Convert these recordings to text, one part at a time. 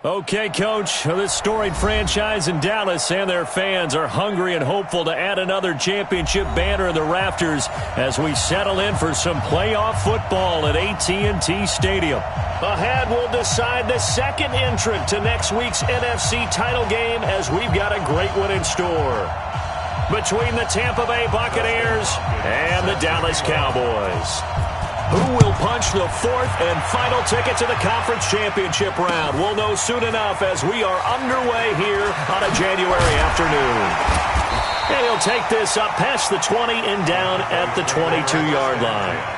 Okay, Coach, this storied franchise in Dallas and their fans are hungry and hopeful to add another championship banner in the rafters as we settle in for some playoff football at AT&T Stadium. Ahead, we'll decide the second entrant to next week's NFC title game as we've got a great one in store between the Tampa Bay Buccaneers and the Dallas Cowboys. Who will punch the fourth and final ticket to the conference championship round? We'll know soon enough as we are underway here on a January afternoon. And he'll take this up past the 20 and down at the 22-yard line.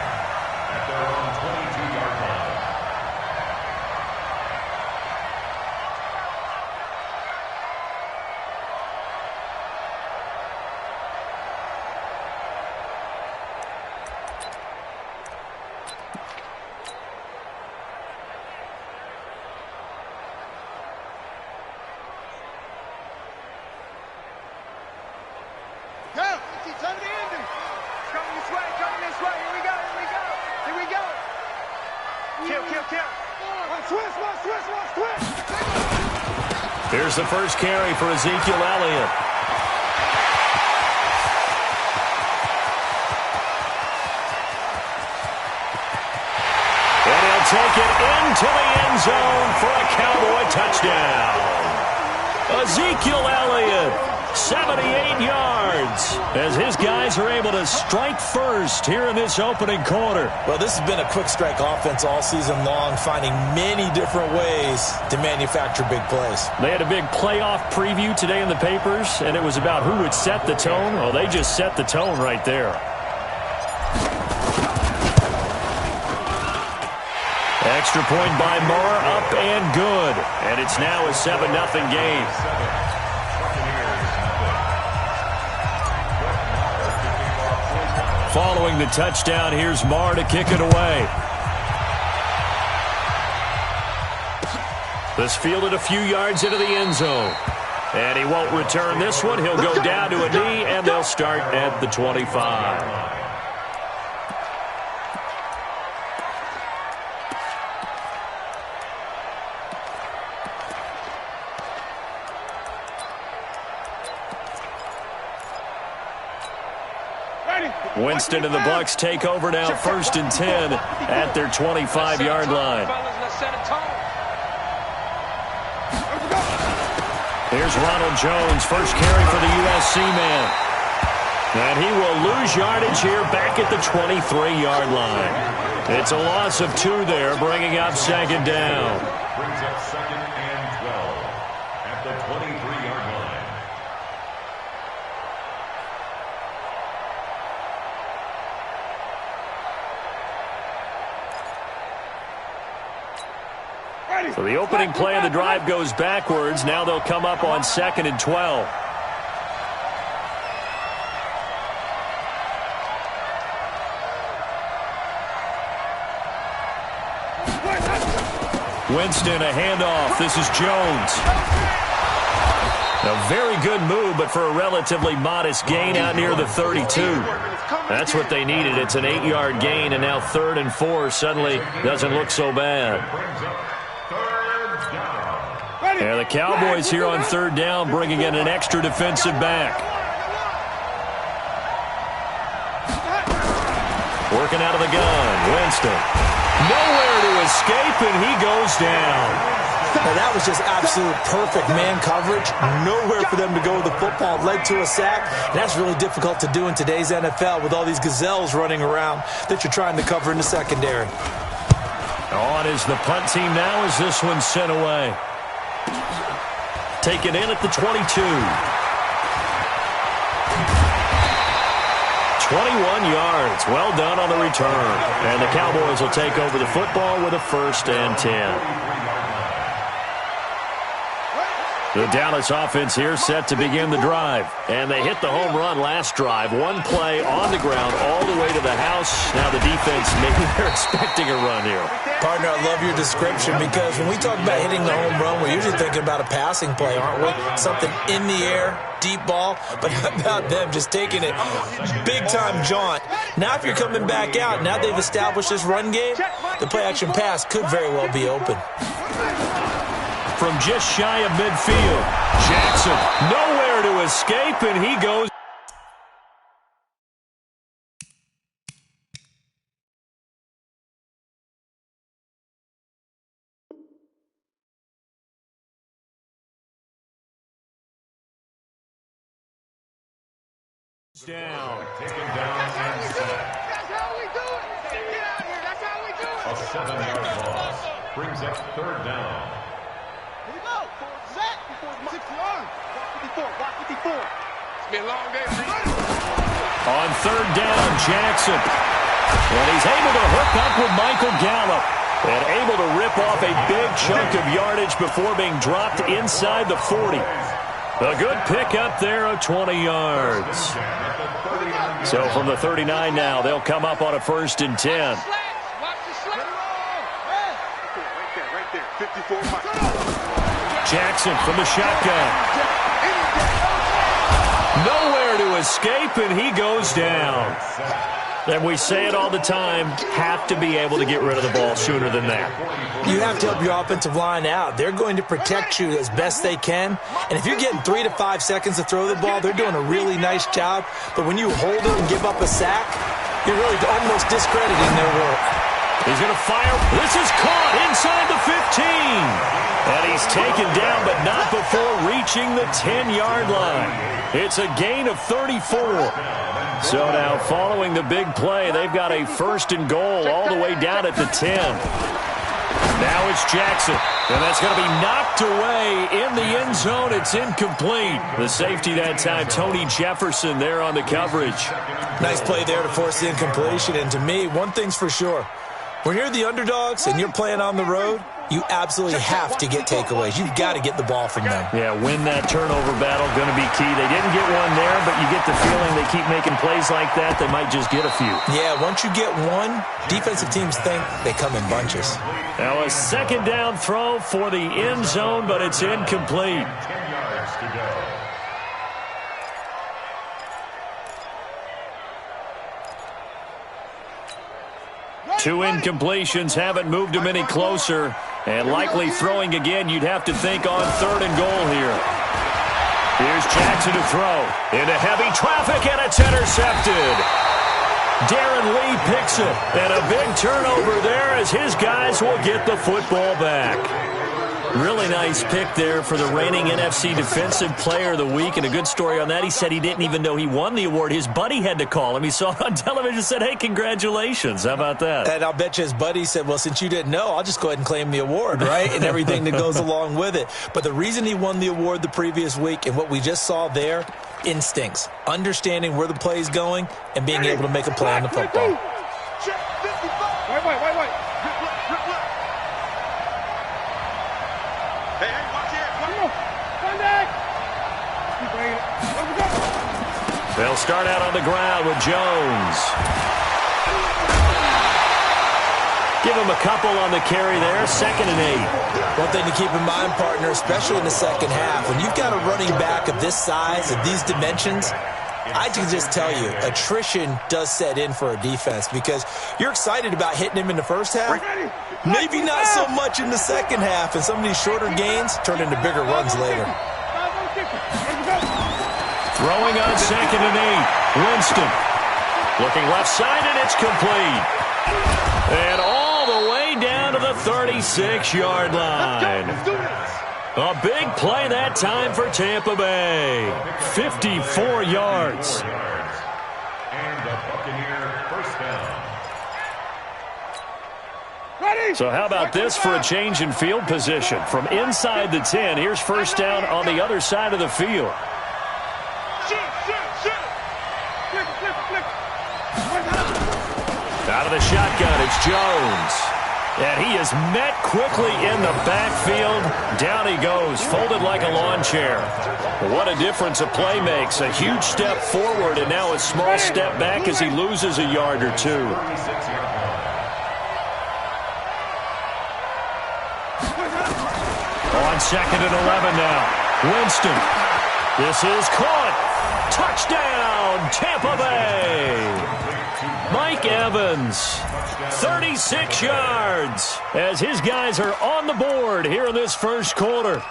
Here's the first carry for Ezekiel Elliott. And he'll take it into the end zone for a Cowboy touchdown. Ezekiel Elliott, 78 yards, as his guys are able to strike first here in this opening quarter. Well, this has been a quick strike offense all season long, finding many different ways to manufacture big plays. They had a big playoff preview today in the papers, and it was about who would set the tone. Well, they just set the tone right there. Extra point by Moore, up and good. And it's now a 7-0 game. Following the touchdown, here's Moore to kick it away. This fielded a few yards into the end zone. And he won't return this one. He'll go down to a knee, and they'll start at the 25. Winston and the Bucs take over now, 1st and 10 at their 25-yard line. Here's Ronald Jones, first carry for the USC man. And he will lose yardage here back at the 23-yard line. It's a loss of 2 there, bringing up 2nd down. Brings up 2nd and 12 at the 23-yard line. So the opening play of the drive goes backwards. Now they'll come up on 2nd and 12. Winston, a handoff. This is Jones. A very good move, but for a relatively modest gain out near the 32. That's what they needed. It's an 8-yard gain, and now 3rd and 4 suddenly doesn't look so bad. And the Cowboys here on 3rd down, bringing in an extra defensive back. Working out of the gun, Winston. Nowhere to escape, and he goes down. Now, that was just absolute perfect man coverage. Nowhere for them to go with the football. Led to a sack. And that's really difficult to do in today's NFL with all these gazelles running around that you're trying to cover in the secondary. On is the punt team now as this one's sent away. Taken in at the 22. 21 yards. Well done on the return. And the Cowboys will take over the football with a 1st and 10. The Dallas offense here set to begin the drive. And they hit the home run last drive. One play on the ground all the way to the house. Now the defense, maybe they're expecting a run here. Partner, I love your description because when we talk about hitting the home run, we're usually thinking about a passing play, aren't we? Something in the air, deep ball. But how about them just taking it big-time jaunt? Now if you're coming back out, now they've established this run game, the play-action pass could very well be open. from just shy of midfield. Jackson nowhere to escape, and he goes down. Taken down and sacked. That's how we do it. Get out here. That's how we do it. A 7-yard loss brings up third down. Here we go. Set. 6 yards. Block 54. It's been a long day. On third down, Jackson. And he's able to hook up with Michael Gallup. And able to rip off a big chunk of yardage before being dropped inside the 40. A good pickup there of 20 yards. So from the 39 now, they'll come up on a 1st and 10. Watch the slap. Right there. 54. Jackson from the shotgun. Nowhere to escape, and he goes down. And we say it all the time, have to be able to get rid of the ball sooner than that. You have to help your offensive line out. They're going to protect you as best they can. And if you're getting 3 to 5 seconds to throw the ball, they're doing a really nice job. But when you hold it and give up a sack, you're really almost discrediting their work. He's going to fire. This is caught inside the 15. And he's taken down, but not before reaching the 10-yard line. It's a gain of 34. So now, following the big play, they've got a 1st and goal all the way down at the 10. Now it's Jackson, and that's going to be knocked away in the end zone. It's incomplete. The safety that time, Tony Jefferson, there on the coverage. Nice play there to force the incompletion. And to me, one thing's for sure. When you're the underdogs and you're playing on the road, you absolutely have to get takeaways. You've got to get the ball from them. Yeah, win that turnover battle, going to be key. They didn't get one there, but you get the feeling they keep making plays like that, they might just get a few. Yeah, once you get one, defensive teams think they come in bunches. Now a 2nd down throw for the end zone, but it's incomplete. 10 yards to go. Two incompletions haven't moved him any closer. And likely throwing again, you'd have to think on 3rd and goal here. Here's Jackson to throw. Into heavy traffic, and it's intercepted. Darren Lee picks it. And a big turnover there as his guys will get the football back. Really nice pick there for the reigning NFC Defensive Player of the Week. And a good story on that. He said he didn't even know he won the award. His buddy had to call him. He saw it on television and said, hey, congratulations. How about that? And I'll bet you his buddy said, well, since you didn't know, I'll just go ahead and claim the award, right? And everything that goes along with it. But the reason he won the award the previous week and what we just saw there, instincts. Understanding where the play is going and being able to make a play on the football. Wait. They'll start out on the ground with Jones. Give him a couple on the carry there, 2nd and 8. One thing to keep in mind, partner, especially in the second half, when you've got a running back of this size, of these dimensions, I can just tell you, attrition does set in for a defense because you're excited about hitting him in the first half. Maybe not so much in the second half, and some of these shorter gains turn into bigger runs later. Throwing on 2nd and 8. Winston. Looking left side, and it's complete. And all the way down to the 36-yard line. A big play that time for Tampa Bay. 54 yards. And the Buccaneer 1st down. So how about this for a change in field position? From inside the 10, here's 1st down on the other side of the field. Out of the shotgun, it's Jones. And he is met quickly in the backfield. Down he goes, folded like a lawn chair. What a difference a play makes. A huge step forward and now a small step back as he loses a yard or two. On 2nd and 11 now. Winston. This is caught. Touchdown, Tampa Bay. Mike Evans, 36 yards, as his guys are on the board here in this first quarter.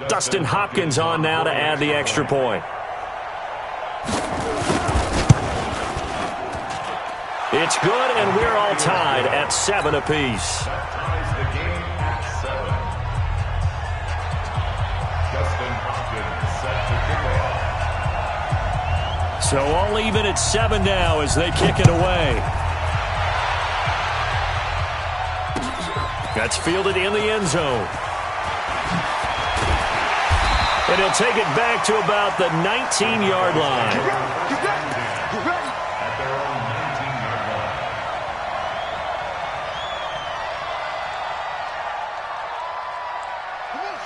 Dustin Hopkins on now to add the extra point. It's good, and we're all tied at 7 apiece. That ties the game at 7. Dustin Hopkins set to kick off. So all even at 7 now as they kick it away. That's fielded in the end zone. And he'll take it back to about the 19-yard line. At their own 19-yard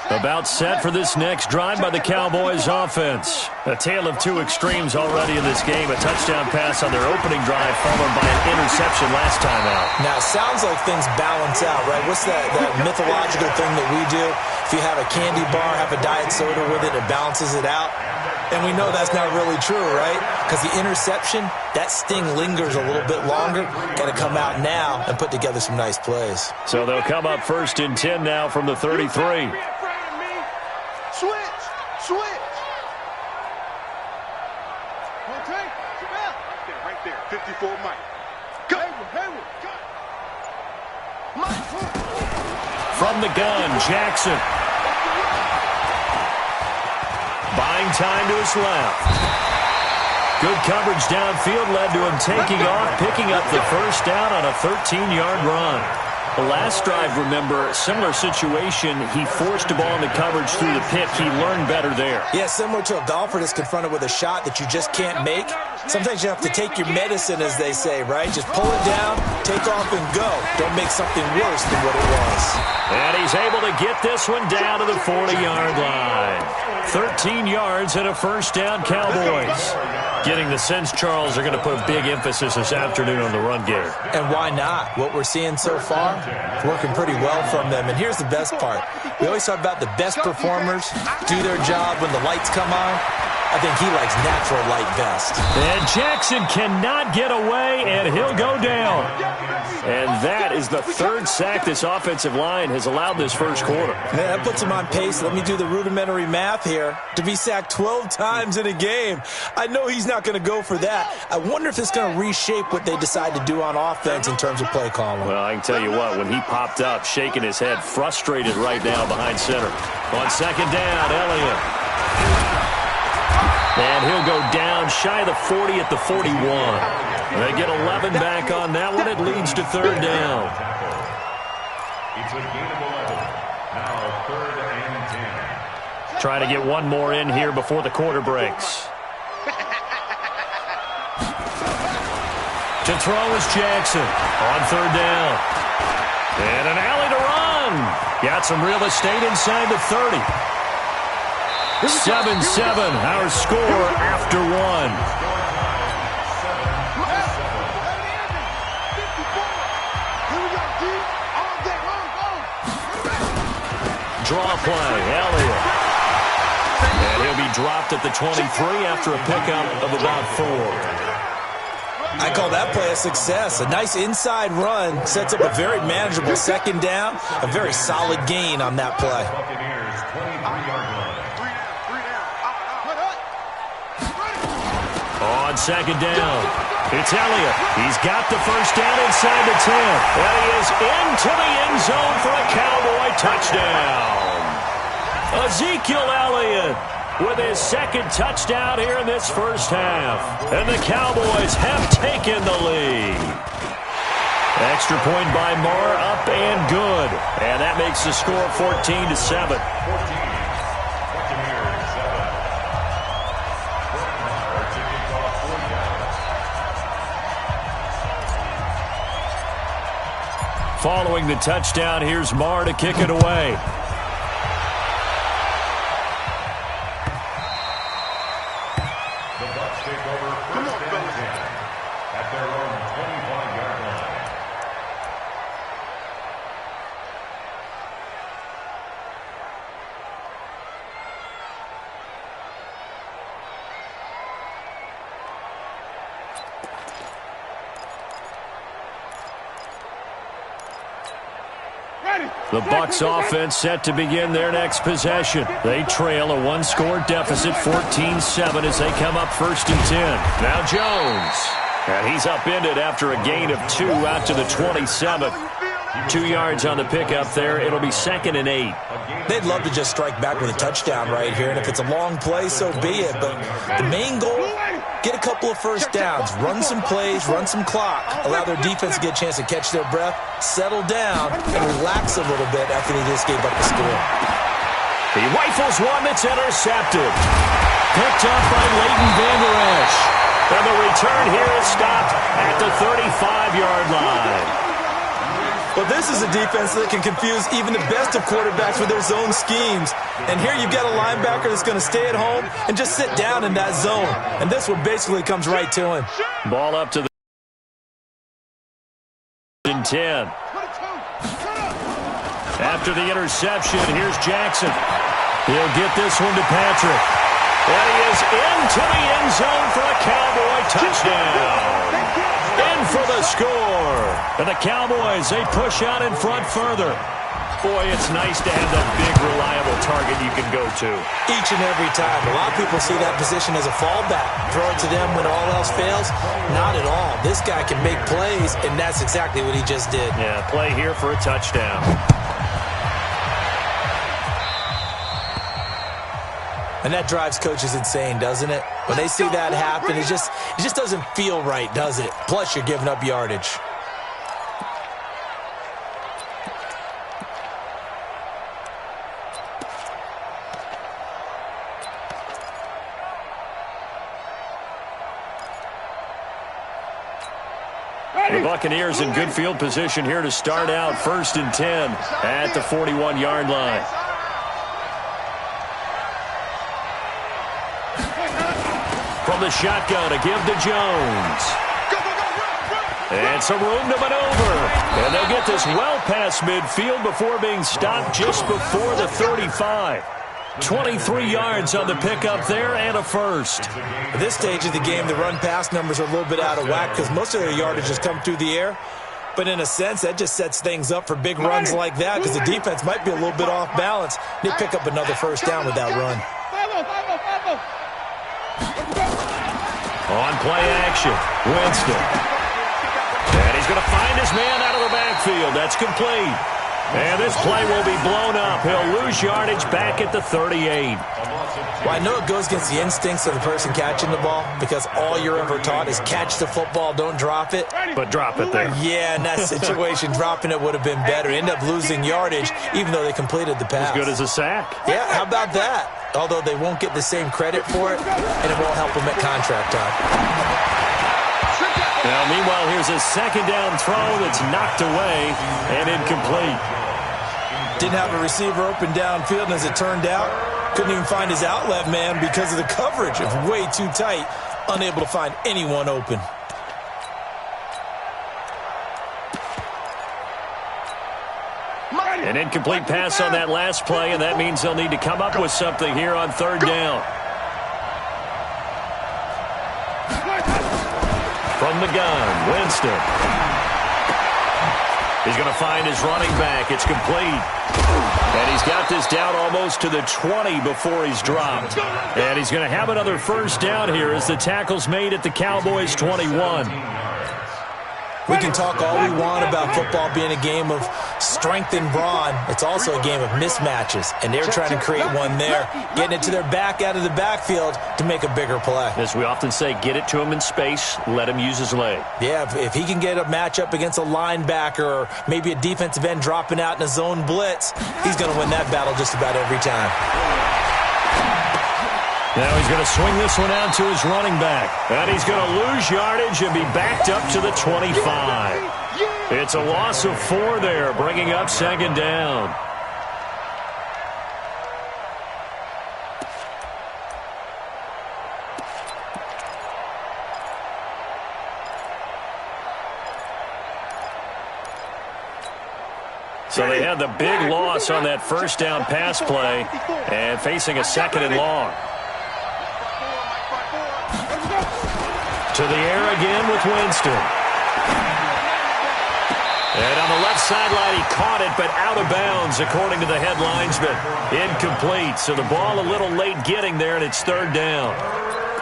line. About set for this next drive by the Cowboys offense. A tale of two extremes already in this game. A touchdown pass on their opening drive followed by an interception last time out. Now, it sounds like things balance out, right? What's that mythological thing that we do? If you have a candy bar, have a diet soda with it, it balances it out. And we know that's not really true, right? Because the interception, that sting lingers a little bit longer. Got to come out now and put together some nice plays. So they'll come up 1st and 10 now from the 33. Switch! Switch! Okay, right there, 54 Mike. Go! Hayward, go! Mike, From the gun, Jackson. Buying time to his left. Good coverage downfield led to him taking off, picking up the first down on a 13-yard run. The last drive, remember, similar situation. He forced the ball into coverage through the pick. He learned better there. Yeah, similar to a golfer that's confronted with a shot that you just can't make. Sometimes you have to take your medicine, as they say, right? Just pull it down, take off, and go. Don't make something worse than what it was. And he's able to get this one down to the 40-yard line. 13 yards and a first down, Cowboys. Getting the sense, Charles, are going to put a big emphasis this afternoon on the run game. And why not? What we're seeing so far, it's working pretty well from them. And here's the best part. We always talk about the best performers do their job when the lights come on. I think he likes natural light best. And Jackson cannot get away, and he'll go down. And that is the third sack this offensive line has allowed this first quarter. Man, that puts him on pace. Let me do the rudimentary math here. To be sacked 12 times in a game, I know he's not going to go for that. I wonder if it's going to reshape what they decide to do on offense in terms of play calling. Well, I can tell you what, when he popped up, shaking his head, frustrated right now behind center. On second down, Elliott. And he'll go down shy of the 40 at the 41. They get 11 back on that one. It leads to third down. It's a gain of 11. Now 3rd and 10. Trying to get one more in here before the quarter breaks. To throw is Jackson on third down. And an alley to run. Got some real estate inside the 30. 7-7, our score after one. Draw play, Elliott. And he'll be dropped at the 23 after a pickup of about 4. I call that play a success. A nice inside run sets up a very manageable second down. A very solid gain on that play. Buccaneers 23-yard line. On second down, it's Elliott. He's got the first down inside the 10. And he is into the end zone for a Cowboy touchdown. Ezekiel Elliott with his second touchdown here in this first half. And the Cowboys have taken the lead. Extra point by Marr, up and good. And that makes the score 14-7. 14. Following the touchdown, here's Marr to kick it away. The Bucs take over 1st and 10 at their own 25-yard line. The Bucs offense set to begin their next possession. They trail a one-score deficit, 14-7, as they come up 1st and 10. Now Jones. And he's upended after a gain of 2 out to the 27. 2 yards on the pickup there. It'll be 2nd and 8. They'd love to just strike back with a touchdown right here, and if it's a long play, so be it. But the main goal, get a couple of first downs, run some plays, run some clock, allow their defense to get a chance to catch their breath, settle down, and relax a little bit after they just gave up the score. He rifles one that's intercepted. Picked up by Leighton Vander Esch. And the return here is stopped at the 35-yard line. Well, this is a defense that can confuse even the best of quarterbacks with their zone schemes. And here you've got a linebacker that's going to stay at home and just sit down in that zone. And this one basically comes right to him. Ball up to the 10. After the interception, here's Jackson. He'll get this one to Patrick. And he is into the end zone for a Cowboy touchdown. In for the score. And the Cowboys, they push out in front further. Boy, it's nice to have that big, reliable target you can go to. Each and every time. A lot of people see that position as a fallback. Throw it to them when all else fails. Not at all. This guy can make plays, and that's exactly what he just did. Yeah, play here for a touchdown. And that drives coaches insane, doesn't it? When they see that happen, it just doesn't feel right, does it? Plus, you're giving up yardage. The Buccaneers in good field position here to start out 1st and 10 at the 41-yard line. From the shotgun, a give to Jones. And some room to maneuver. And they'll get this well past midfield before being stopped just before the 35. 23 yards on the pickup there and a first. At this stage of the game, the run-pass numbers are a little bit out of whack because most of their yardage has come through the air. But in a sense, that just sets things up for big runs like that because the defense might be a little bit off balance. They pick up another first down with that run. On play action, Winston. And he's going to find his man out of the backfield. That's complete. And this play will be blown up. He'll lose yardage back at the 38. Well, I know it goes against the instincts of the person catching the ball because all you're ever taught is catch the football, don't drop it. But drop it there. Yeah, in that situation, dropping it would have been better. End up losing yardage even though they completed the pass. As good as a sack. Yeah, how about that? Although they won't get the same credit for it, and it won't help them at contract time. Now, meanwhile, here's a second down throw that's knocked away and incomplete. Didn't have a receiver open downfield, and as it turned out, couldn't even find his outlet man because of the coverage. It was way too tight, unable to find anyone open. An incomplete pass on that last play, and that means they'll need to come up with something here on 3rd down. From the gun, Winston. He's going to find his running back. It's complete. And he's got this down almost to the 20 before he's dropped. And he's going to have another first down here as the tackle's made at the Cowboys' 21. We can talk all we want about football being a game of strength and brawn. It's also a game of mismatches, and they're trying to create one there, getting it to their back out of the backfield to make a bigger play. As we often say, get it to him in space, let him use his leg. Yeah, if he can get a matchup against a linebacker or maybe a defensive end dropping out in a zone blitz, he's going to win that battle just about every time. Now he's going to swing this one out to his running back. And he's going to lose yardage and be backed up to the 25. It's a loss of 4 there, bringing up 2nd down. So they had the big loss on that first down pass play and facing a 2nd and long. To the air again with Winston. And on the left sideline, he caught it, but out of bounds, according to the head linesman. Incomplete, so the ball a little late getting there, and it's third down.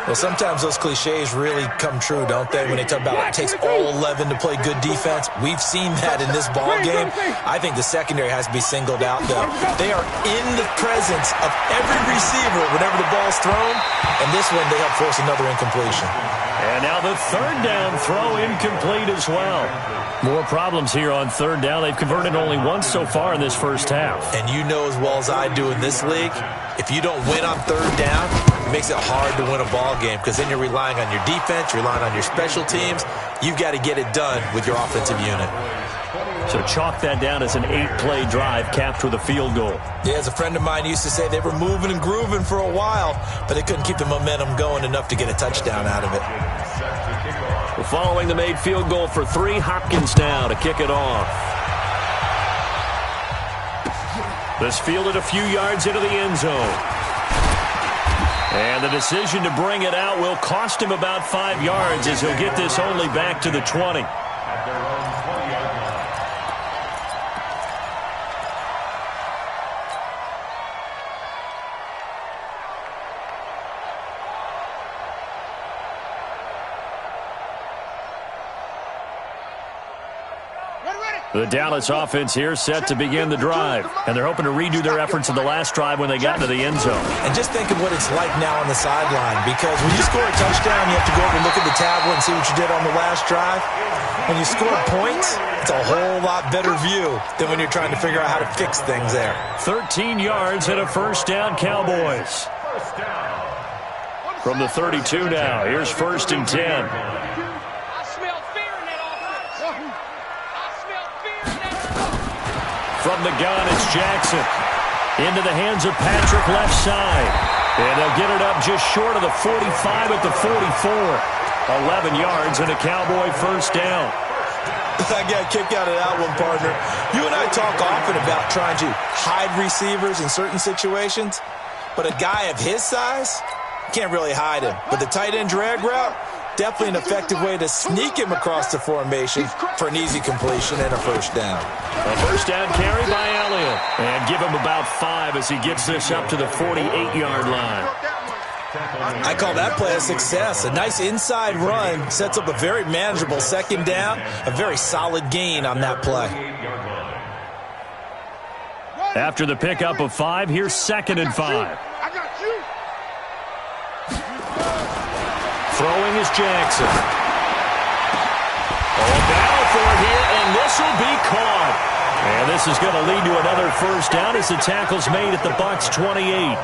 Well, sometimes those cliches really come true, don't they, when they talk about it takes all 11 to play good defense. We've seen that in this ball game. I think the secondary has to be singled out, though. They are in the presence of every receiver whenever the ball's thrown, and this one they help force another incompletion. And now the third down throw incomplete as well. More problems here on third down. They've converted only once so far in this first half. And you know as well as I do in this league, if you don't win on third down, it makes it hard to win a ball game because then you're relying on your defense, you're relying on your special teams. You've got to get it done with your offensive unit. So chalk that down as an 8-play drive capped with a field goal. Yeah, as a friend of mine used to say, they were moving and grooving for a while, but they couldn't keep the momentum going enough to get a touchdown out of it. Well, following the made field goal for 3, Hopkins now to kick it off. This fielded a few yards into the end zone. And the decision to bring it out will cost him about 5 yards as he'll get this only back to the 20. At their own 20-yard line. The Dallas offense here set to begin the drive. And they're hoping to redo their efforts in the last drive when they got into the end zone. And just think of what it's like now on the sideline, because when you score a touchdown, you have to go over and look at the tablet and see what you did on the last drive. When you score points, it's a whole lot better view than when you're trying to figure out how to fix things there. 13 yards and a first down, Cowboys. From the 32 now, here's first and 10. From the gun, it's Jackson. Into the hands of Patrick left side. And they'll get it up just short of the 45 at the 44. 11 yards and a Cowboy first down. I got a kick out of that one, partner. You and I talk often about trying to hide receivers in certain situations, but a guy of his size, can't really hide him. But the tight end drag route, definitely an effective way to sneak him across the formation for an easy completion and a first down. A first down carry by Elliott. And give him about 5 as he gets this up to the 48-yard line. I call that play a success. A nice inside run sets up a very manageable second down, a very solid gain on that play. After the pickup of 5, here's second and 5. Throwing is Jackson. Battle for it here, and this will be caught. And this is going to lead to another first down as the tackle's made at the Bucs 28.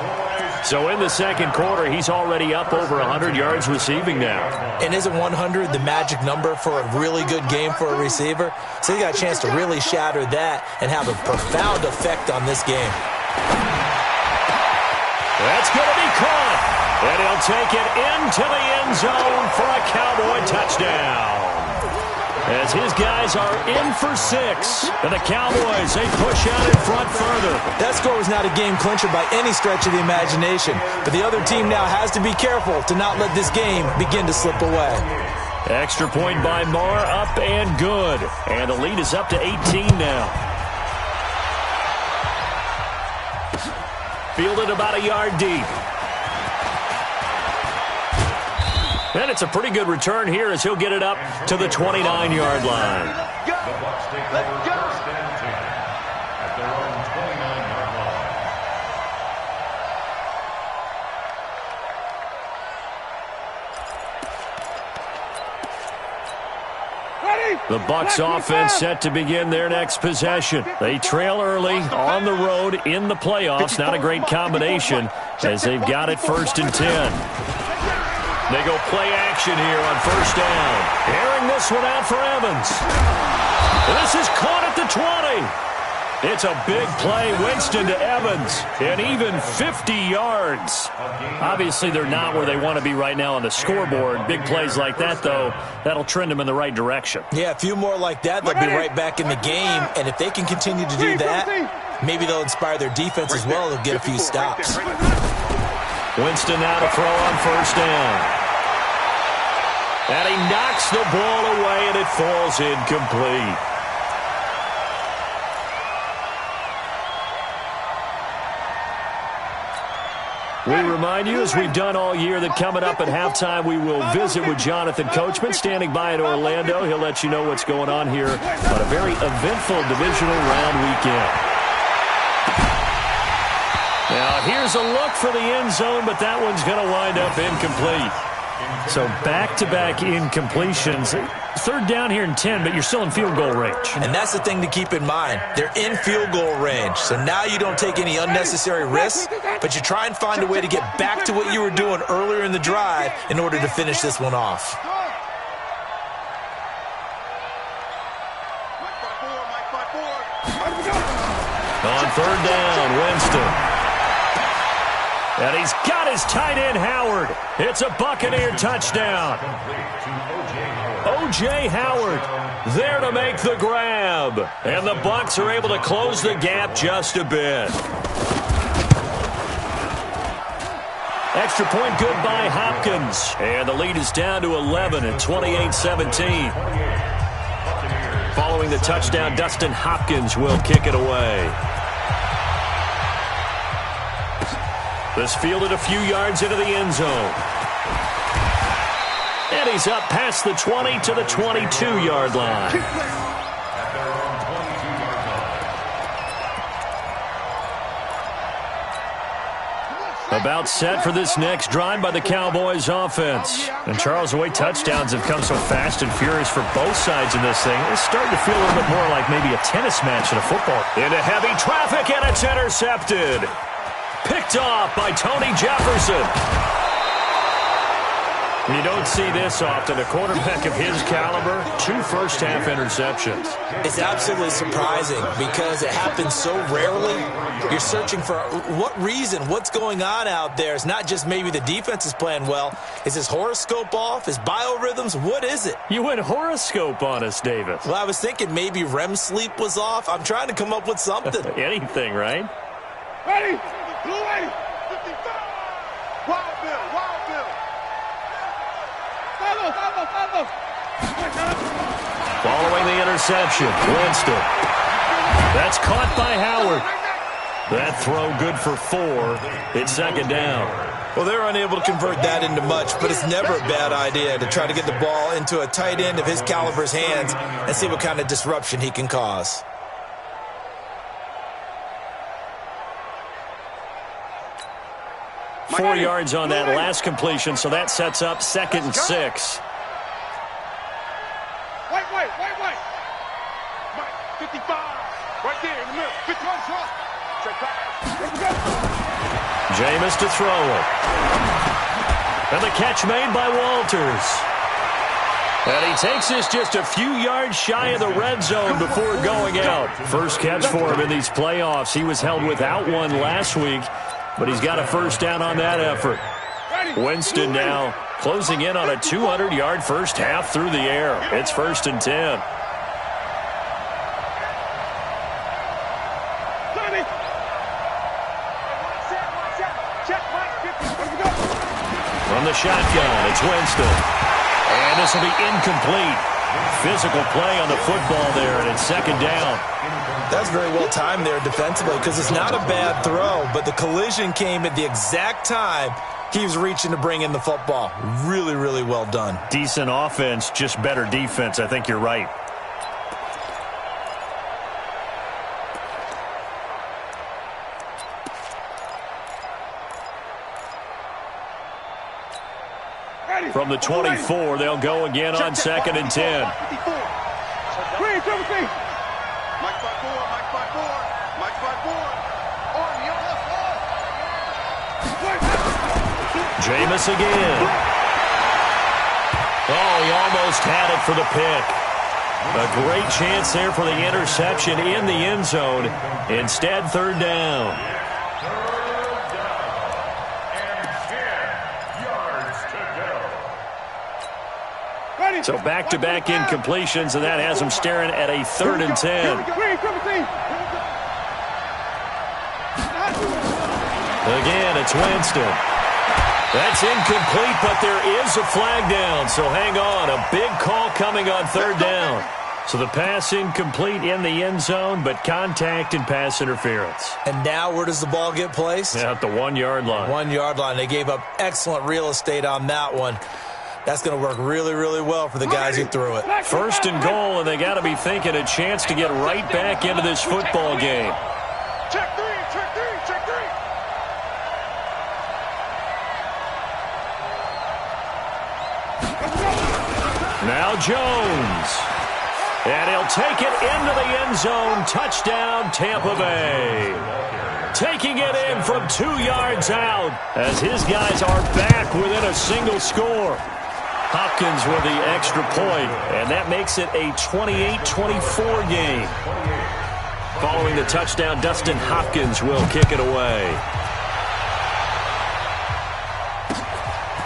So in the second quarter, he's already up over 100 yards receiving now. And isn't 100 the magic number for a really good game for a receiver? So he got a chance to really shatter that and have a profound effect on this game. That's going to be caught. And he'll take it into the end zone for a Cowboy touchdown. As his guys are in for 6. And the Cowboys, they push out in front further. That score was not a game clincher by any stretch of the imagination. But the other team now has to be careful to not let this game begin to slip away. Extra point by Marr, up and good. And the lead is up to 18 now. Fielded about a yard deep. And it's a pretty good return here as he'll get it up to the 29-yard line. The Bucs take over first and 10 at their own 29-yard line. The Bucs offense set to begin their next possession. They trail early on the road in the playoffs. Not a great combination as they've got it first and 10. They go play action here on first down. Airing this one out for Evans. This is caught at the 20. It's a big play. Winston to Evans. And even 50 yards. Obviously, they're not where they want to be right now on the scoreboard. Big plays like that, though, that'll trend them in the right direction. Yeah, a few more like that, they'll be right back in the game. And if they can continue to do that, maybe they'll inspire their defense as well. They'll get a few stops. Winston now to throw on first down. And he knocks the ball away, and it falls incomplete. We remind you, as we've done all year, that coming up at halftime, we will visit with Jonathan Coachman, standing by in Orlando. He'll let you know what's going on here on a very eventful divisional round weekend. Now, here's a look for the end zone, but that one's going to wind up incomplete. So back-to-back incompletions. Third down here in 10, but you're still in field goal range. And that's the thing to keep in mind. They're in field goal range. So now you don't take any unnecessary risks, but you try and find a way to get back to what you were doing earlier in the drive in order to finish this one off. On third down, Winston. And he's got his tight end, Howard. It's a Buccaneer touchdown. O.J. Howard there to make the grab. And the Bucs are able to close the gap just a bit. Extra point good by Hopkins. And the lead is down to 11 at 28-17. Following the touchdown, Dustin Hopkins will kick it away. This fielded a few yards into the end zone. And he's up past the 20 to the 22-yard line. About set for this next drive by the Cowboys offense. And Charles, the way touchdowns have come so fast and furious for both sides in this thing, it's starting to feel a little bit more like maybe a tennis match than a football. Into heavy traffic, and it's intercepted. Picked off by Tony Jefferson. You don't see this often. A quarterback of his caliber, 2 first-half interceptions. It's absolutely surprising because it happens so rarely. You're searching for what reason, what's going on out there. It's not just maybe the defense is playing well. Is his horoscope off? His biorhythms? What is it? You went horoscope on us, Davis. Well, I was thinking maybe REM sleep was off. I'm trying to come up with something. Anything, right? Ready? Blue 8, 55. Wild Bill, Wild Bill. Follow. Following the interception, Winston. That's caught by Howard. That throw good for 4. It's second down. Well, they're unable to convert that into much, but it's never a bad idea to try to get the ball into a tight end of his caliber's hands and see what kind of disruption he can cause. Four yards on that last completion, so that sets up 2nd and 6. Wait. 55. Right there in the middle. 51 shot. Straight pass. Jameis to throw it. And the catch made by Walters. And he takes this just a few yards shy of the red zone before going out. First catch for him in these playoffs. He was held without one last week, but he's got a first down on that effort. Winston now closing in on a 200-yard first half through the air. It's 1st and 10. From the shotgun, it's Winston. And this will be incomplete. Physical play on the football there, and it's 2nd down. That's very well timed there defensively because it's not a bad throw, but the collision came at the exact time he was reaching to bring in the football. Really, really well done. Decent offense, just better defense. I think you're right. From the 24, they'll go again on 2nd and 10. Mike 5-4. Jameis again. Oh, he almost had it for the pick. A great chance there for the interception in the end zone. Instead, 3rd down. So back-to-back incompletions, and that has him staring at a 3rd and 10. Again, it's Winston. That's incomplete, but there is a flag down, so hang on. A big call coming on 3rd down. So the pass incomplete in the end zone, but contact and pass interference. And now where does the ball get placed? Yeah, at the 1-yard line. 1-yard line. They gave up excellent real estate on that one. That's going to work really, really well for the guys who threw it. 1st and goal, and they got to be thinking a chance to get right back into this football game. Check three, check three, check three. Now Jones. And he'll take it into the end zone. Touchdown, Tampa Bay. Taking it in from 2 yards out as his guys are back within a single score. Hopkins with the extra point, and that makes it a 28-24 game. Following the touchdown, Dustin Hopkins will kick it away.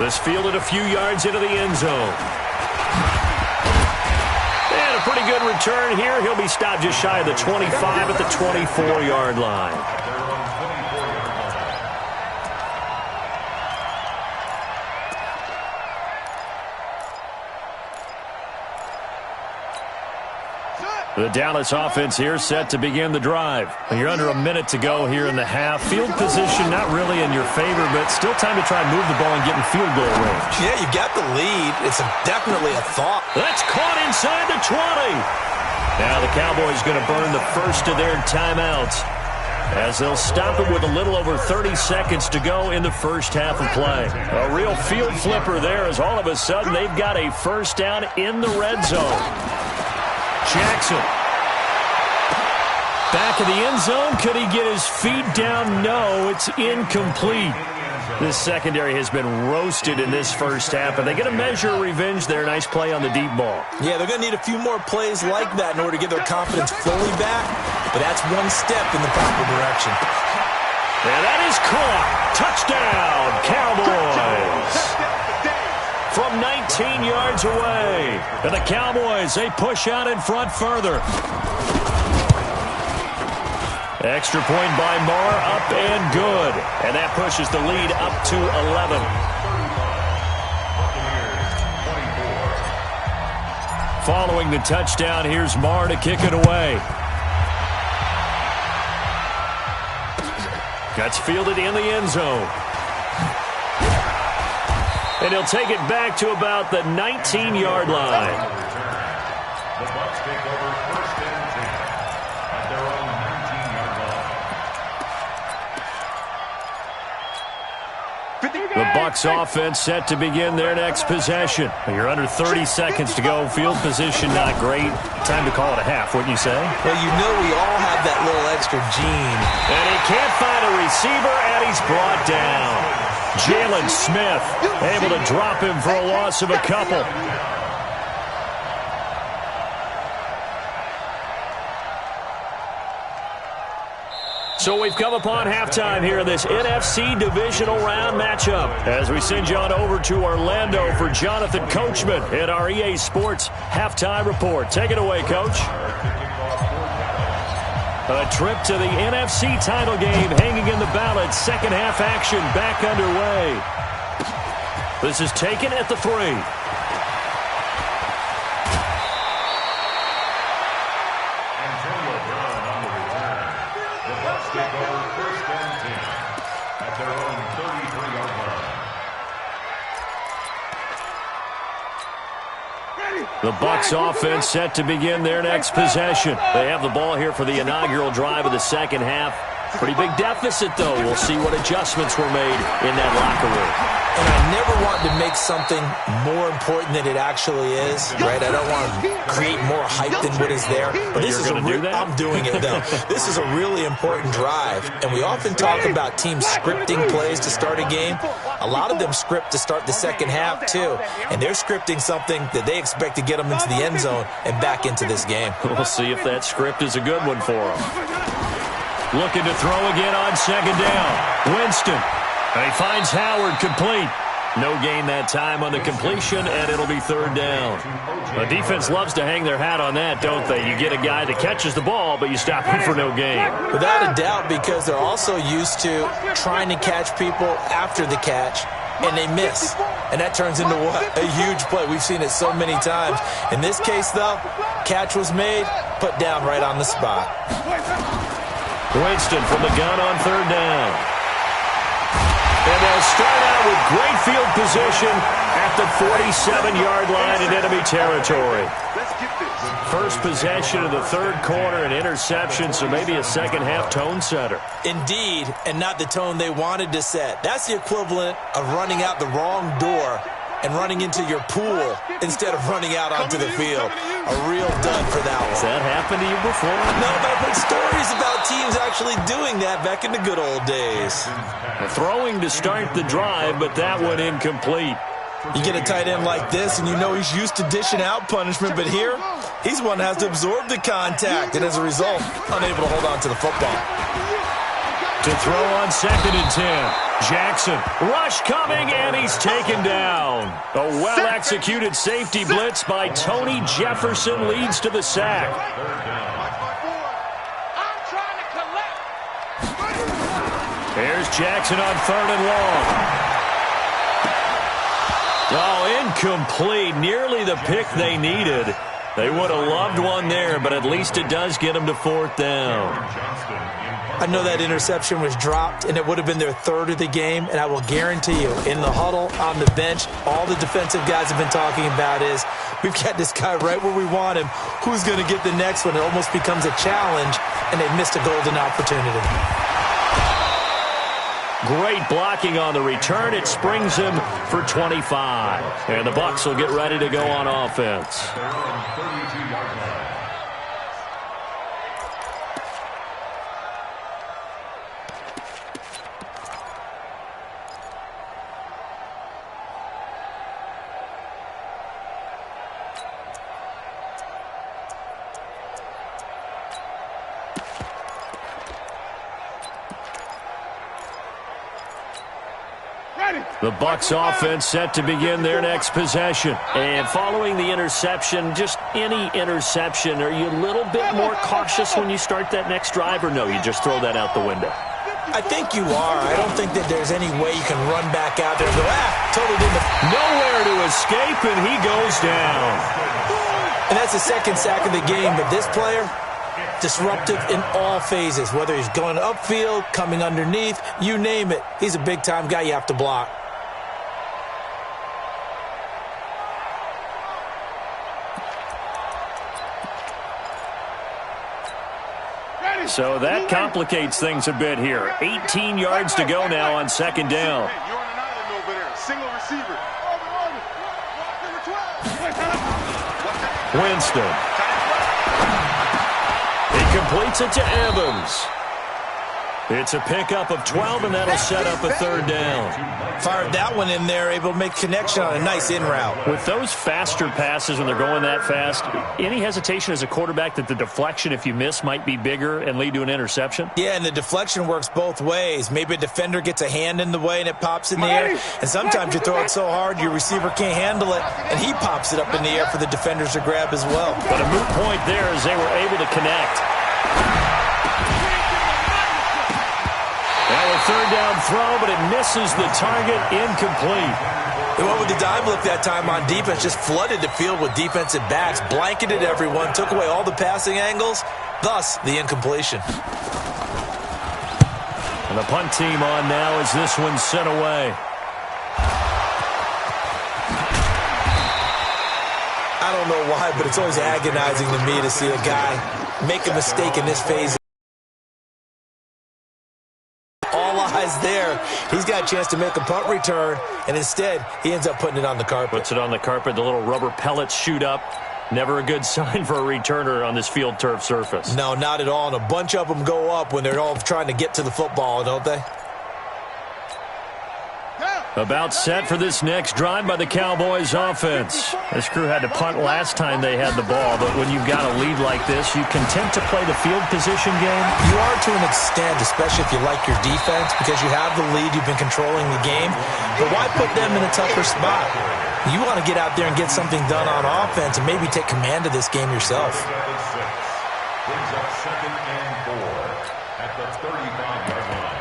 This fielded a few yards into the end zone. Pretty good return here. He'll be stopped just shy of the 25 at the 24-yard line. The Dallas offense here set to begin the drive. You're under a minute to go here in the half. Field position not really in your favor, but still time to try and move the ball and get in field goal range. Yeah, you got the lead. It's definitely a thought. That's caught inside the 20. Now the Cowboys going to burn the first of their timeouts as they'll stop it with a little over 30 seconds to go in the first half of play. A real field flipper there as all of a sudden they've got a first down in the red zone. Jackson. Back of the end zone. Could he get his feet down? No, it's incomplete. This secondary has been roasted in this first half, and they get a measure of revenge there. Nice play on the deep ball. Yeah, they're going to need a few more plays like that in order to get their confidence fully back, but that's one step in the proper direction. And that is caught. Touchdown, Cowboys. From 19 yards away. And the Cowboys, they push out in front further. Extra point by Marr, up and good. And that pushes the lead up to 11. Following the touchdown, here's Marr to kick it away. That's fielded in the end zone. And he'll take it back to about the 19-yard line. The Bucs take over 1st and 10 at their own 19-yard line. The Bucs offense set to begin their next possession. You're under 30 seconds to go. Field position not great. Time to call it a half, wouldn't you say? Well, you know we all have that little extra gene. And he can't find a receiver, and he's brought down. Jalen Smith able to drop him for a loss of a couple. So we've come upon halftime here in this NFC Divisional Round matchup as we send you on over to Orlando for Jonathan Coachman in our EA Sports Halftime Report. Take it away, Coach. A trip to the NFC title game hanging in the balance. Second half action back underway. This is taken at the 3. Antonio Brown on the return. The Bucs take over 1st and 10 at their own 33-yard line. The Bucs offense set to begin their next possession. They have the ball here for the inaugural drive of the second half. Pretty big deficit, though. We'll see what adjustments were made in that locker room. And I never want to make something more important than it actually is, right? I don't want to create more hype than what is there. But this is I'm doing it, though. This is a really important drive. And we often talk about teams scripting plays to start a game. A lot of them script to start the second half, too. And they're scripting something that they expect to get them into the end zone and back into this game. We'll see if that script is a good one for them. Looking to throw again on second down. Winston. And he finds Howard complete. No gain that time on the completion, and it'll be third down. The defense loves to hang their hat on that, don't they? You get a guy that catches the ball, but you stop him for no gain. Without a doubt, because they're also used to trying to catch people after the catch and they miss. And that turns into what? A huge play. We've seen it so many times. In this case, though, catch was made, put down right on the spot. Winston from the gun on third down. And they'll start out with great field position at the 47-yard line in enemy territory. First possession of the third quarter, an interception, so maybe a second-half tone setter. Indeed, and not the tone they wanted to set. That's the equivalent of running out the wrong door and running into your pool instead of running out onto the field. A real dud for that one. Has that happened to you before? No, but I've heard stories about teams actually doing that back in the good old days. Throwing to start the drive, but that one incomplete. You get a tight end like this, and you know he's used to dishing out punishment, but here, he's one that has to absorb the contact, and as a result, unable to hold on to the football. To throw on 2nd and 10. Jackson, rush coming, and he's taken down. A well-executed safety blitz by Tony Jefferson leads to the sack. Here's Jackson on 3rd and long. Oh, incomplete. Nearly the pick they needed. They would have loved one there, but at least it does get them to 4th down. I know that interception was dropped, and it would have been their 3rd of the game, and I will guarantee you, in the huddle, on the bench, all the defensive guys have been talking about is, we've got this guy right where we want him. Who's going to get the next one? It almost becomes a challenge, and they missed a golden opportunity. Great blocking on the return. It springs him for 25. And the Bucs will get ready to go on offense. The Bucs offense set to begin their next possession. And following the interception, just any interception, are you a little bit more cautious when you start that next drive, or no, you just throw that out the window? I think you are. I don't think that there's any way you can run back out there and go, totally didn't. Nowhere to escape, and he goes down. And that's the 2nd sack of the game, but this player, disruptive in all phases, whether he's going upfield, coming underneath, you name it. He's a big-time guy you have to block. So that complicates things a bit here. 18 yards to go now on 2nd down. You're on an island over there. Single receiver. Winston. He completes it to Evans. It's a pickup of 12, and that'll set up a 3rd down. Fired that one in there, able to make connection on a nice in route. With those faster passes when they're going that fast, any hesitation as a quarterback that the deflection, if you miss, might be bigger and lead to an interception? Yeah, and the deflection works both ways. Maybe a defender gets a hand in the way and it pops in the air. And sometimes you throw it so hard your receiver can't handle it, and he pops it up in the air for the defenders to grab as well. But a moot point there as they were able to connect. Now a 3rd down throw, but it misses the target, incomplete. They went with the dime look that time on defense, just flooded the field with defensive backs, blanketed everyone, took away all the passing angles, thus the incompletion. And the punt team on now as this one's sent away. I don't know why, but it's always agonizing to me to see a guy make a mistake in this phase. There, he's got a chance to make a punt return, and instead, he ends up putting it on the carpet. Puts it on the carpet, the little rubber pellets shoot up. Never a good sign for a returner on this field turf surface. No, not at all, and a bunch of them go up when they're all trying to get to the football, don't they? About set for this next drive by the Cowboys offense. This crew had to punt last time they had the ball, but when you've got a lead like this, you content to play the field position game? You are to an extent, especially if you like your defense, because you have the lead, you've been controlling the game. But why put them in a tougher spot? You want to get out there and get something done on offense and maybe take command of this game yourself. Brings up 2nd and 4 at the 35-yard line.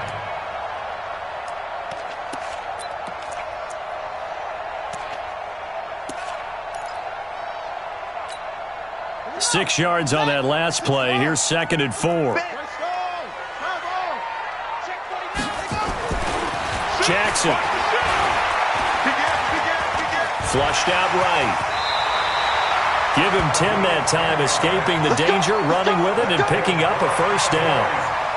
6 yards on that last play. Here's 2nd and 4. Jackson. Flushed out right. Give him 10 that time, escaping the danger, running with it, and picking up a first down.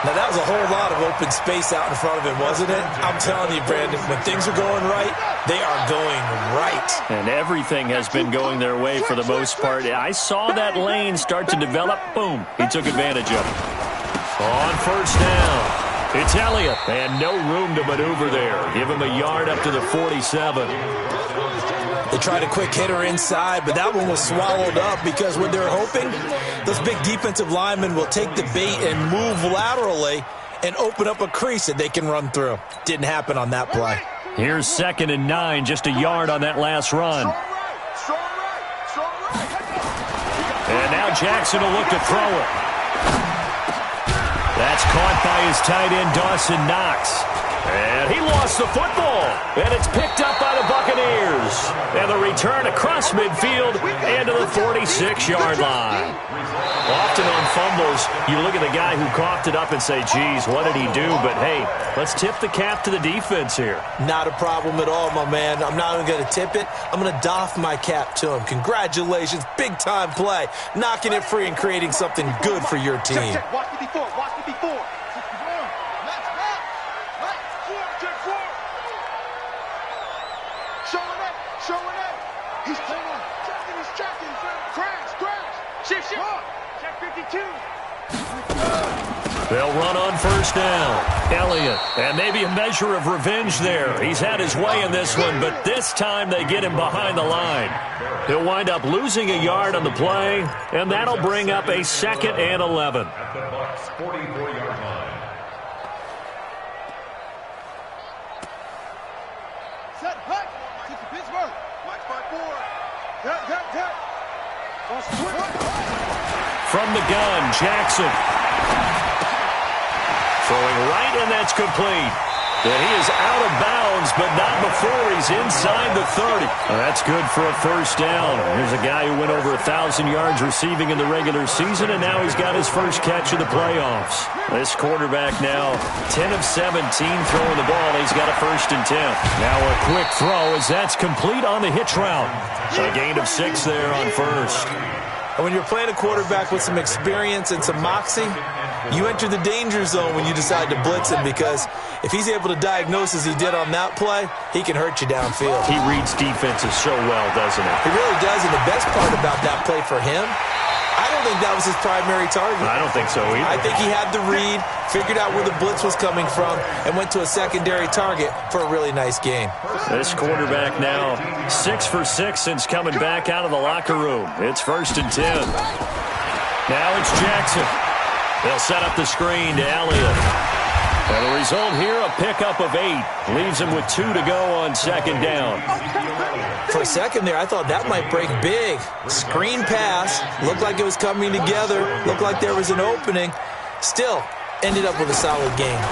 Now, that was a whole lot of open space out in front of him, wasn't it? I'm telling you, Brandon, when things are going right, they are going right. And everything has been going their way for the most part. I saw that lane start to develop. Boom. He took advantage of it. On first down, it's Elliott, and no room to maneuver there. Give him a yard up to the 47. They tried a quick hitter inside, but that one was swallowed up because what they're hoping, those big defensive linemen will take the bait and move laterally and open up a crease that they can run through. Didn't happen on that play. Here's 2nd and 9, just a yard on that last run. And now Jackson will look to throw it. That's caught by his tight end, Dawson Knox. And he lost the football. And it's picked up by the Buccaneers. And the return across midfield and to the 46-yard line. Often on fumbles, you look at the guy who coughed it up and say, geez, what did he do? But, hey, let's tip the cap to the defense here. Not a problem at all, my man. I'm not even going to tip it. I'm going to doff my cap to him. Congratulations. Big-time play. Knocking it free and creating something good for your team. Watch me before. Watch me before. Showing up. He's tracking. Crash. Shift. Check 52. They'll run on first down. Elliott, and maybe a measure of revenge there. He's had his way in this one, but this time they get him behind the line. He'll wind up losing a yard on the play, and that'll bring up a 2nd and 11. At the Bucs' 44-yard line. Set, hut. Take the Pittsburgh. Watch by 4. From the gun, Jackson. Throwing right, and that's complete. And he is out of bounds, but not before he's inside the 30. That's good for a first down. Here's a guy who went over 1,000 yards receiving in the regular season, and now he's got his first catch of the playoffs. This quarterback now 10 of 17 throwing the ball. He's got a 1st and 10. Now a quick throw as that's complete on the hitch route. A gain of 6 there on first. And when you're playing a quarterback with some experience and some moxie, you enter the danger zone when you decide to blitz him, because if he's able to diagnose as he did on that play, he can hurt you downfield. He reads defenses so well, doesn't he? He really does, and the best part about that play for him, I don't think that was his primary target. I don't think so either. I think he had the read, figured out where the blitz was coming from, and went to a secondary target for a really nice game. This quarterback now 6 for 6 since coming back out of the locker room. It's 1st and 10. Now it's Jackson. They'll set up the screen to Elliott. And the result here, a pickup of 8. Leaves him with 2 to go on 2nd down. For a second there, I thought that might break big. Screen pass. Looked like it was coming together. Looked like there was an opening. Still, ended up with a solid game.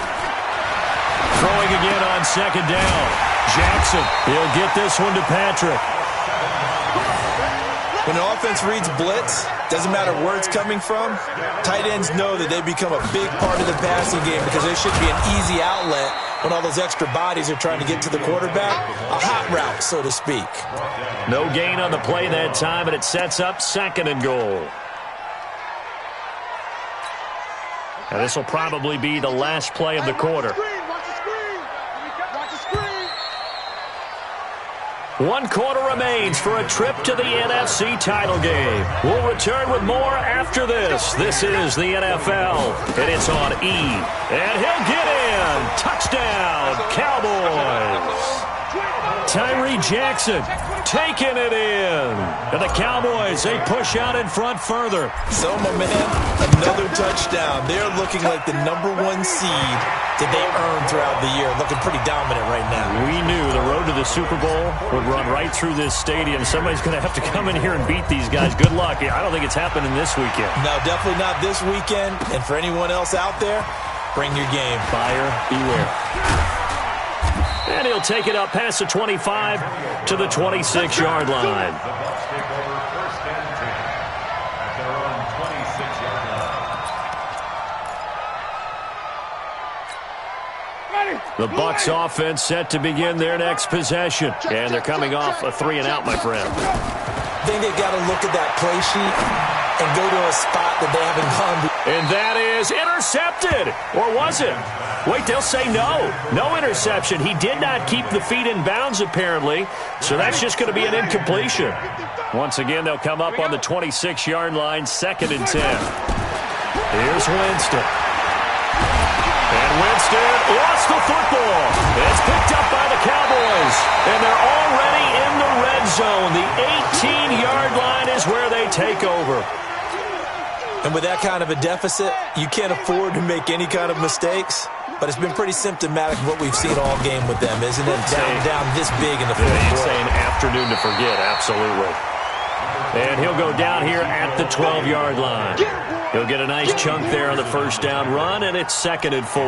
Throwing again on 2nd down. Jackson, he'll get this one to Patrick. When an offense reads blitz, doesn't matter where it's coming from, tight ends know that they become a big part of the passing game because there should be an easy outlet when all those extra bodies are trying to get to the quarterback. A hot route, so to speak. No gain on the play that time, and it sets up 2nd and goal. And this will probably be the last play of the quarter. Watch the screen. 1 quarter remains for a trip to the NFC title game. We'll return with more after this. This is the NFL, and it's on E. And he'll get in. Touchdown, Cowboys. Tyree Jackson taking it in. And the Cowboys, they push out in front further. So, my man, another touchdown. They're looking like the #1 seed that they earned throughout the year. Looking pretty dominant right now. We knew the road to the Super Bowl would run right through this stadium. Somebody's going to have to come in here and beat these guys. Good luck. I don't think it's happening this weekend. No, definitely not this weekend. And for anyone else out there, bring your game. Buyer beware. And he'll take it up past the 25 to the 26-yard line. The Bucs take over 1st and 10 at their own The Bucs offense set to begin their next possession. And they're coming off a 3-and-out, my friend. I think they've got to look at that play sheet and go to a spot that they haven't gone to. And that is intercepted. Or was it? Wait, they'll say no. No interception. He did not keep the feet in bounds, apparently. So that's just going to be an incompletion. Once again, they'll come up on the 26-yard line, 2nd and 10. Here's Winston. And Winston lost the football. It's picked up by the Cowboys. And they're already in the red zone. The 18-yard line is where they take over. And with that kind of a deficit, you can't afford to make any kind of mistakes. But it's been pretty symptomatic of what we've seen all game with them, isn't it? Down this big in the fourth quarter. It's an afternoon to forget, absolutely. And he'll go down here at the 12-yard line. He'll get a nice chunk there on the first down run, and it's 2nd and 4.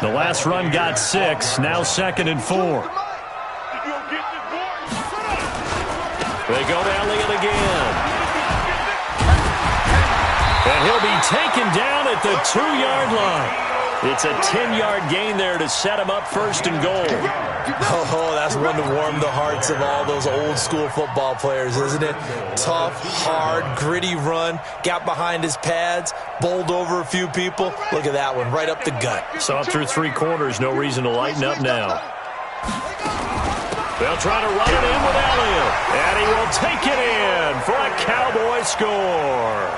The last run got 6, now 2nd and 4. They go to Elliott again. And he'll be taken down at the 2-yard line. It's a 10-yard gain there to set him up 1st and goal. Oh, that's one to warm the hearts of all those old-school football players, isn't it? Tough, hard, gritty run. Got behind his pads, bowled over a few people. Look at that one, right up the gut. Saw it through 3 quarters. No reason to lighten up now. They'll try to run it in with Elliott. And he will take it in for a Cowboy score.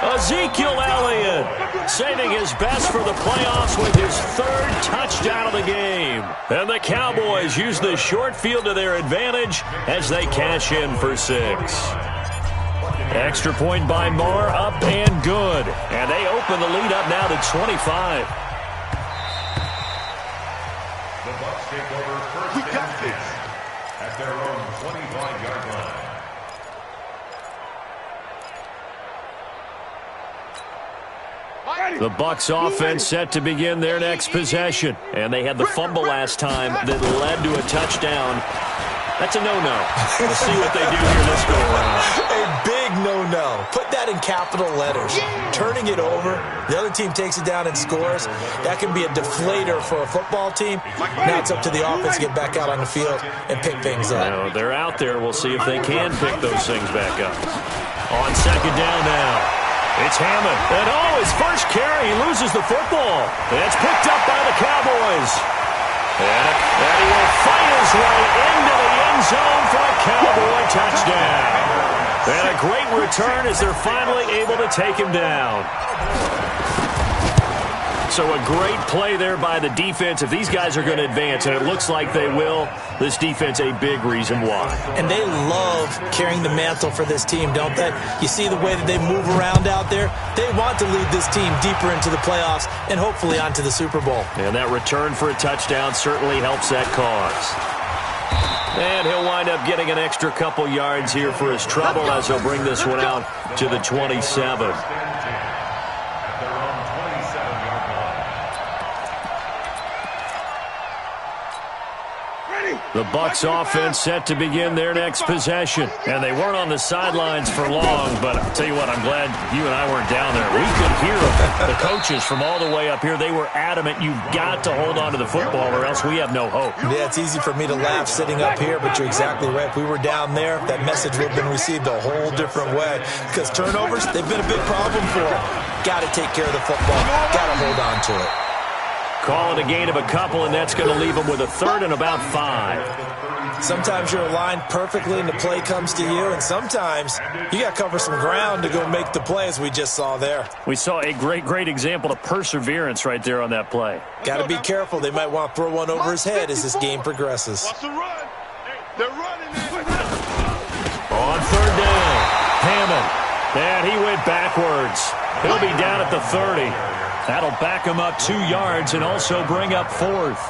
Ezekiel Elliott saving his best for the playoffs with his 3rd touchdown of the game. And the Cowboys use the short field to their advantage as they cash in for 6. Extra point by Marr, up and good. And they open the lead up now to 25. The Bucs take over 1st and 6 at their own 25-yard line. The Bucs offense set to begin their next possession. And they had the fumble last time that led to a touchdown. That's a no-no. We'll see what they do here this go around. A big no-no. Put that in capital letters. Turning it over, the other team takes it down and scores. That can be a deflator for a football team. Now it's up to the offense to get back out on the field and pick things up. Now, they're out there. We'll see if they can pick those things back up. On 2nd down now. It's Hammond. And his first carry, he loses the football. And it's picked up by the Cowboys. And he will fight his way into the end zone for a Cowboy touchdown. And a great return as they're finally able to take him down. So a great play there by the defense. If these guys are going to advance, and it looks like they will, this defense a big reason why. And they love carrying the mantle for this team, don't they? You see the way that they move around out there? They want to lead this team deeper into the playoffs and hopefully onto the Super Bowl. And that return for a touchdown certainly helps that cause. And he'll wind up getting an extra couple yards here for his trouble as he'll bring this one out to the 27. The Bucs offense set to begin their next possession. And they weren't on the sidelines for long, but I'll tell you what, I'm glad you and I weren't down there. We could hear the coaches from all the way up here. They were adamant, you've got to hold on to the football or else we have no hope. Yeah, it's easy for me to laugh sitting up here, but you're exactly right. If we were down there, that message would have been received a whole different way. Because turnovers, they've been a big problem for them. Got to take care of the football. Got to hold on to it. Call it a gain of a couple, and that's going to leave them with a 3rd and about 5. Sometimes you're aligned perfectly and the play comes to you, and sometimes you got to cover some ground to go make the play, as we just saw there. We saw a great example of perseverance right there on that play. Got to be careful. They might want to throw one over his head as this game progresses. They're running. On 3rd down, Hammond. And he went backwards. He'll be down at the 30. That'll back him up 2 yards and also bring up 4th.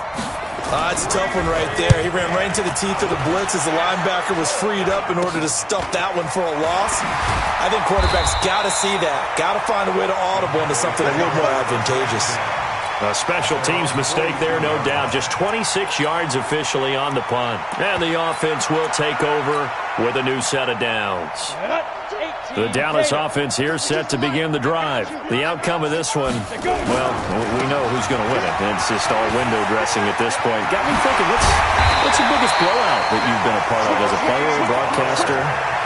It's a tough one right there. He ran right into the teeth of the blitz as the linebacker was freed up in order to stuff that one for a loss. I think quarterbacks got to see that. Got to find a way to audible into something a little more advantageous. A special teams mistake there, no doubt. Just 26 yards officially on the punt. And the offense will take over with a new set of downs. The Dallas offense here set to begin the drive. The outcome of this one, well, we know who's going to win it. It's just all window dressing at this point. Got me thinking, what's the biggest blowout that you've been a part of as a player or broadcaster?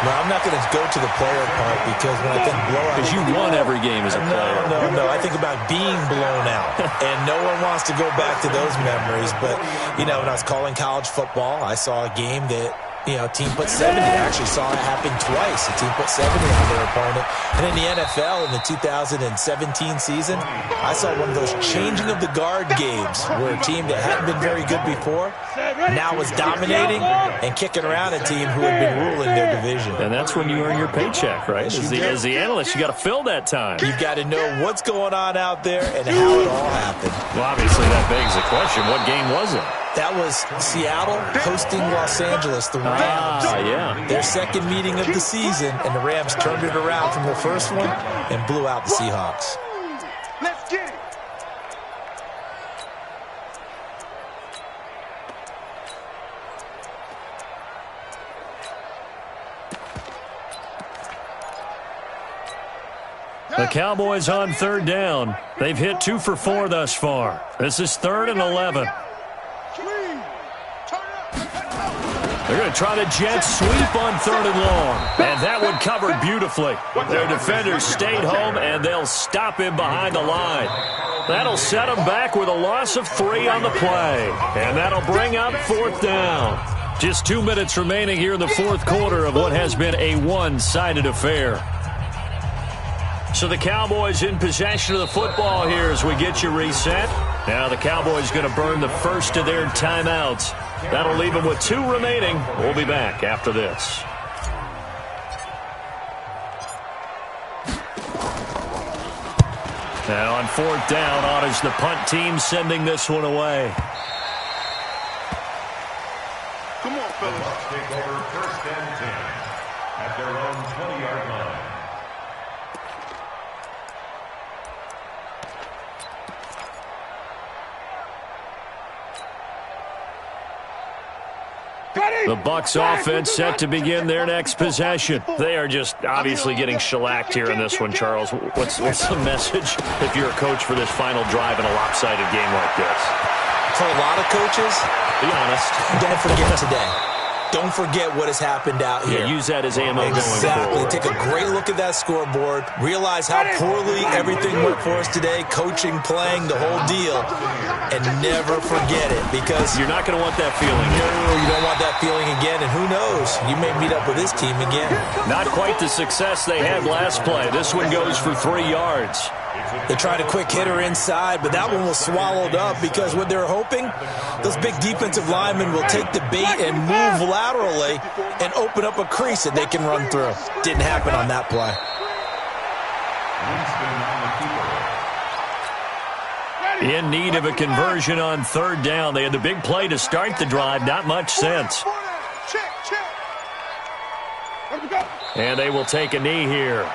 No, I'm not going to go to the player part because when I think blowout... Because you won every game as a player. No. I think about being blown out. And no one wants to go back to those memories. But, you know, when I was calling college football, I saw a game that... a team put 70. I actually saw it happen twice. A team put 70 on their opponent. And in the NFL, in the 2017 season, I saw one of those changing of the guard games where a team that hadn't been very good before now was dominating and kicking around a team who had been ruling their division. And that's when you earn your paycheck, right? As the analyst, you got to fill that time. You've got to know what's going on out there and how it all happened. Well, obviously, that begs the question, what game was it? That was Seattle hosting Los Angeles, the Rams. Yeah. Their second meeting of the season, and the Rams turned it around from the first one and blew out the Seahawks. Let's get it. The Cowboys on third down. They've hit 2 for 4 thus far. This is 3rd and 11. They're going to try the jet sweep on 3rd and long. And that one covered beautifully. Their defenders stayed home, and they'll stop him behind the line. That'll set him back with a loss of 3 on the play. And that'll bring up 4th down. Just 2 minutes remaining here in the 4th quarter of what has been a one-sided affair. So the Cowboys in possession of the football here as we get you reset. Now the Cowboys going to burn the first of their timeouts. That'll leave them with 2 remaining. We'll be back after this. Now on 4th down, honors the punt team sending this one away. Come on, fellas. The Bucs take over 1st and 10 at their own 20-yard line. The Bucs offense set to begin their next possession. They are just obviously getting shellacked here in this one, Charles. What's the message if you're a coach for this final drive in a lopsided game like this? For a lot of coaches, be honest, don't forget today. Don't forget what has happened out here. Yeah, use that as ammo going Exactly. forward. Take a great look at that scoreboard. Realize how poorly everything went for us today. Coaching, playing, the whole deal. And never forget it because... You're not going to want that feeling. No, you don't want that feeling again. And who knows? You may meet up with this team again. Not quite the success they had last play. This one goes for 3 yards. They tried a quick hitter inside, but that one was swallowed up because what they're hoping, those big defensive linemen will take the bait and move laterally and open up a crease that they can run through. Didn't happen on that play. In need of a conversion on 3rd down. They had the big play to start the drive. Not much sense. And they will take a knee here.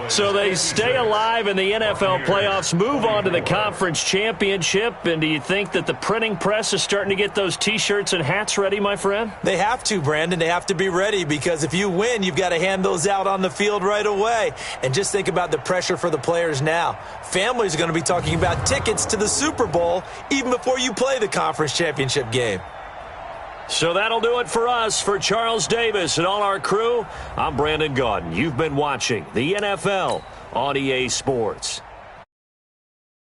So they stay alive in the NFL playoffs, move on to the conference championship. And do you think that the printing press is starting to get those T-shirts and hats ready, my friend? They have to, Brandon. They have to be ready because if you win, you've got to hand those out on the field right away. And just think about the pressure for the players now. Families are going to be talking about tickets to the Super Bowl even before you play the conference championship game. So that'll do it for us. For Charles Davis and all our crew, I'm Brandon Gaudin. You've been watching the NFL on EA Sports.